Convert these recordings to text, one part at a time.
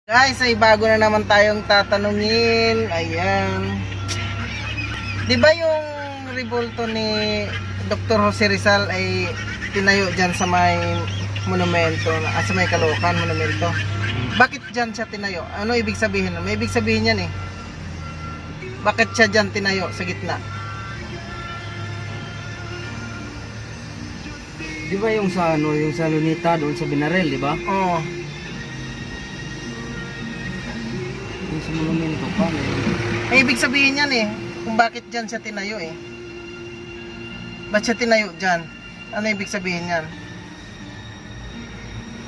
Guys, ay bago na naman tayong tatanungin. Ayan. 'Di ba yung rebulto ni Dr. Jose Rizal ay tinayo diyan sa may monumento, sa may Caloocan monumento? Bakit diyan siya tinayo? Ano ibig sabihin? May ibig sabihin yan eh. Bakit siya diyan tinayo sa gitna? Di ba yung sa ano, yung sa Lunita doon sa Binarel, di ba? Oo. Yung sa monumento pa. May ibig sabihin yan eh. Kung bakit diyan siya tinayo eh. Ba't siya tinayo diyan? Ano ibig sabihin yan?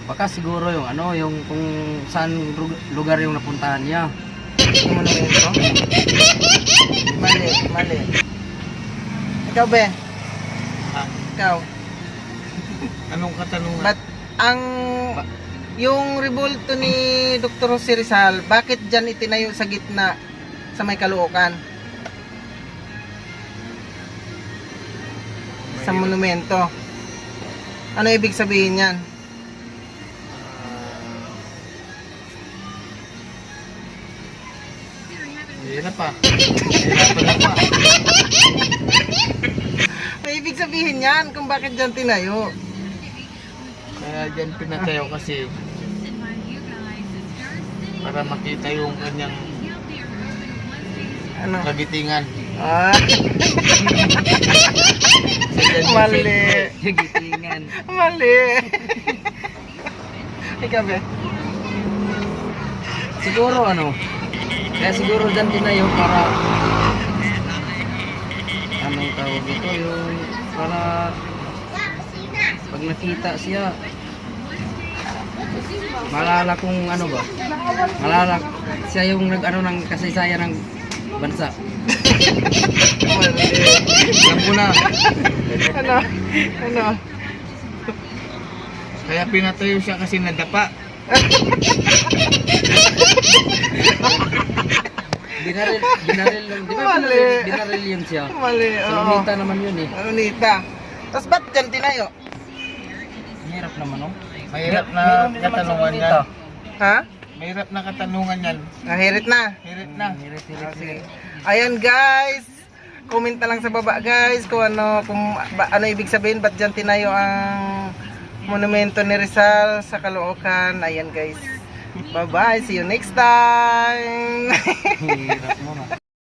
Baka siguro yung ano, yung kung saan lugar yung napuntahan niya. Yung monumento? Mali, mali. Ikaw be? Ikaw? Anong katanungan? But ang yung rebulto ni Dr. Jose Rizal, bakit diyan itinayo sa gitna sa may Caloocan? Sa monumento. Ano ibig sabihin niyan? Hirap pa. Hirapan na pa. May ibig sabihin niyan kung bakit diyan tinayo. Kaya dyan pinatayo kasi para makita yung kanyang Ano? kagitingan. Ah. Mali. Kagitingan. Mali. Ikaw be? Siguro ano, kaya siguro dyan tinayo para anong tawag ito, yung para pag nakita siya malala kung ano ba, malala siya yung nag-ano ng kasaysayan ng bansa. Mali. Alam ko na. Ano? Ano? Kaya pinatayo siya kasi nadapa. Binaril lang, di ba? Mali. Binaril yun siya. Mali. Sa Oo. Lunita naman yun eh. Lunita. Tapos ba't dyan tinayo? Mahirap naman, no? Mahirap na Meron din naman sa katanungan Lunita. yan. Ha? Mahirap na katanungan yan. Nahirit na. Hirit na. Hirit. Sige. Ayan guys. Comment na lang sa baba guys kung ano ano ibig sabihin ba't dyan tinayo ang monumento ni Rizal sa Caloocan. Ayan guys. Bye bye. See you next time. Hirap mo, no?